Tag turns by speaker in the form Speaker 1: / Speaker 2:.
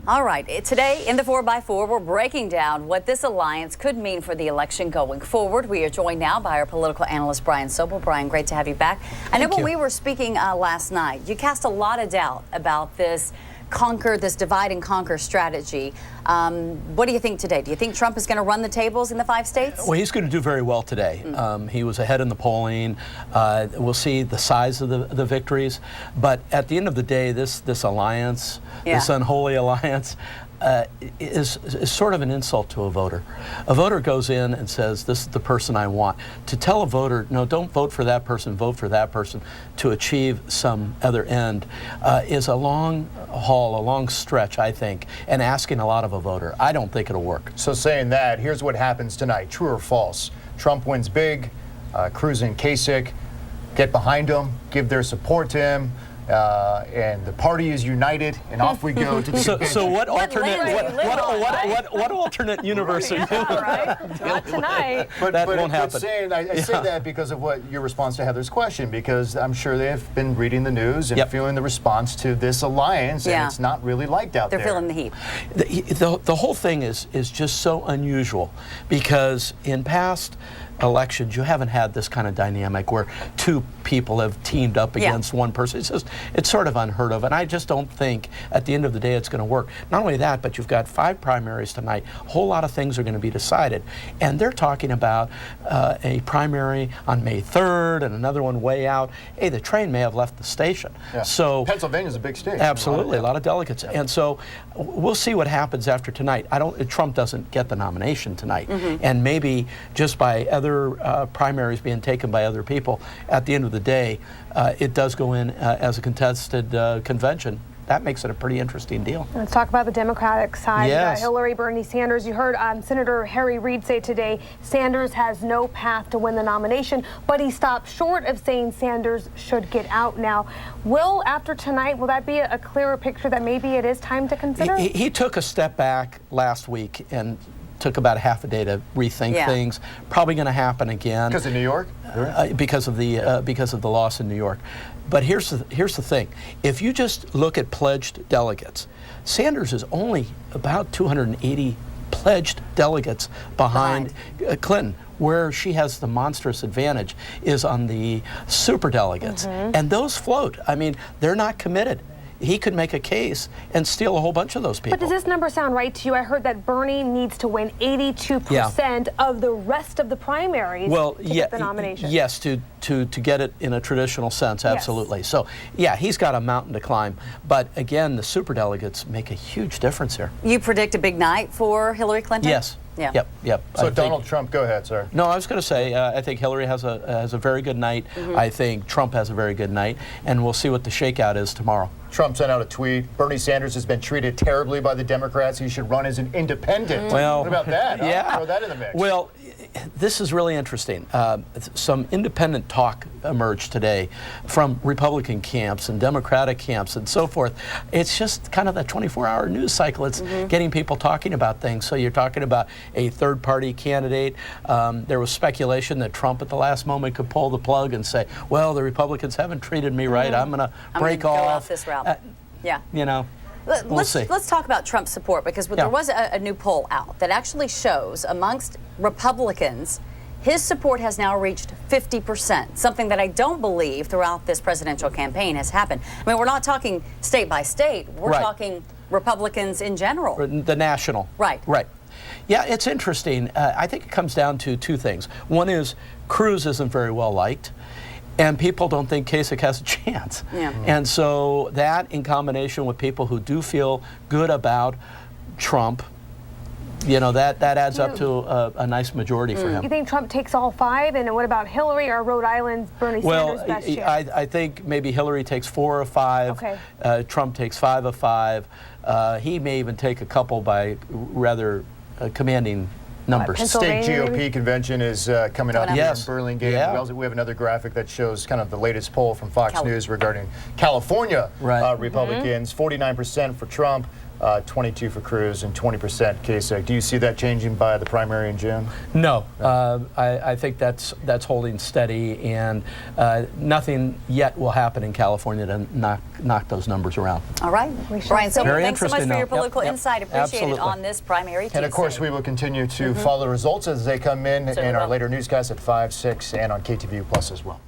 Speaker 1: All right, today in the 4x4, we're breaking down what this alliance could mean for the election going forward. We are joined now by our political analyst, Brian Sobel. Brian, great to have you back. I know when we were speaking last night, you cast a lot of doubt about this divide and conquer strategy. What do you think today? Do you think Trump is going to run the tables in the 5 states?
Speaker 2: Well, he's going to do very well today. He was ahead in the polling. We'll see the size of the victories. But at the end of the day, this alliance, this unholy alliance, is sort of an insult to a voter. A voter goes in and says, this is the person I want. To tell a voter, no, don't vote for that person, vote for that person to achieve some other end is a long haul, a long stretch, I think, and asking a lot of a voter. I don't think it'll work.
Speaker 3: So saying that, here's what happens tonight. True or false? Trump wins big. Cruz and Kasich get behind him, give their support to him. And the party is united, and off we go to the convention.
Speaker 2: So what alternate universe are you in?
Speaker 4: Right? Not tonight.
Speaker 2: That won't happen.
Speaker 3: I say that because of what your response to Heather's question, because I'm sure they've been reading the news and feeling the response to this alliance, and it's not really liked out there.
Speaker 1: They're feeling the heat.
Speaker 2: The whole thing is just so unusual, because in past elections, you haven't had this kind of dynamic where two people have teamed up against one person. It's sort of unheard of, and I just don't think at the end of the day it's going to work. Not only that, but you've got 5 primaries tonight. A whole lot of things are going to be decided, and they're talking about a primary on May 3rd and another one way out. Hey, the train may have left the station. So
Speaker 3: Pennsylvania's a big state.
Speaker 2: Absolutely, a lot of delegates, and so we'll see what happens after tonight. Trump doesn't get the nomination tonight, and maybe just by other primaries being taken by other people, at the end of the day, it does go in as a contested convention. That makes it a pretty interesting deal.
Speaker 4: Let's talk about the Democratic side.
Speaker 2: Yes.
Speaker 4: Hillary, Bernie Sanders. You heard Senator Harry Reid say today Sanders has no path to win the nomination, but he stopped short of saying Sanders should get out now. After tonight, will that be a clearer picture that maybe it is time to consider?
Speaker 2: He took a step back last week and took about half a day to rethink things. Probably going to happen again.
Speaker 3: Because of New York?
Speaker 2: Because of the loss in New York. But here's the thing. If you just look at pledged delegates, Sanders is only about 280 pledged delegates behind Clinton. Where she has the monstrous advantage is on the superdelegates. And those float. I mean, they're not committed. He could make a case and steal a whole bunch of those people.
Speaker 4: But does this number sound right to you? I heard that Bernie needs to win 82% of the rest of the primaries to get the nomination.
Speaker 2: Yes, to get it in a traditional sense, absolutely.
Speaker 4: Yes.
Speaker 2: So, yeah, he's got a mountain to climb. But again, the superdelegates make a huge difference here.
Speaker 1: You predict a big night for Hillary Clinton?
Speaker 2: Yes.
Speaker 1: Yeah.
Speaker 2: Yep.
Speaker 3: So Donald Trump, go ahead, sir.
Speaker 2: No, I was going to say, I think Hillary has a very good night. I think Trump has a very good night, and we'll see what the shakeout is tomorrow.
Speaker 3: Trump sent out a tweet. Bernie Sanders has been treated terribly by the Democrats. He should run as an independent.
Speaker 2: Well,
Speaker 3: what about that?
Speaker 2: Yeah.
Speaker 3: Throw that in the mix.
Speaker 2: Well, this is really interesting. Some independent talk emerged today from Republican camps and Democratic camps and so forth. It's just kind of the 24-hour news cycle. It's getting people talking about things. So you're talking about a third-party candidate. There was speculation that Trump at the last moment could pull the plug and say, well, the Republicans haven't treated me right. I'm going to break off.
Speaker 1: This route.
Speaker 2: You know. We'll see.
Speaker 1: Let's talk about Trump's support, because there was a new poll out that actually shows amongst Republicans his support has now reached 50%, something that I don't believe throughout this presidential campaign has happened. I mean, we're not talking state by state. We're talking Republicans in general.
Speaker 2: The national.
Speaker 1: Right.
Speaker 2: Yeah, it's interesting. I think it comes down to 2 things. One is Cruz isn't very well liked, and people don't think Kasich has a chance. And so that, in combination with people who do feel good about Trump, you know, that adds up to a nice majority for him.
Speaker 4: You think Trump takes all 5? And what about Hillary or Rhode Island's Bernie Sanders' best chance?
Speaker 2: I think maybe Hillary takes 4 of 5.
Speaker 4: Okay.
Speaker 2: Trump takes 5 of 5. He may even take a couple by rather commanding numbers.
Speaker 3: State GOP convention is coming up here in Burlingame.
Speaker 2: Yeah.
Speaker 3: We have another graphic that shows kind of the latest poll from Fox News regarding California Republicans. 49% for Trump, 22 for Cruz and 20% Kasich. Do you see that changing by the primary in June?
Speaker 2: No, I think that's holding steady, and nothing yet will happen in California to knock those numbers around.
Speaker 1: All right, Brian Sobel,
Speaker 2: Very
Speaker 1: thanks so much for
Speaker 2: interesting,
Speaker 1: your
Speaker 2: though.
Speaker 1: political
Speaker 2: Yep,
Speaker 1: insight. Appreciate it
Speaker 2: absolutely.
Speaker 1: on this primary Tuesday.
Speaker 3: And of course, we will continue to follow the results as they come in
Speaker 1: Certainly
Speaker 3: our
Speaker 1: will.
Speaker 3: later newscasts at 5, 6, and on KTVU Plus as well.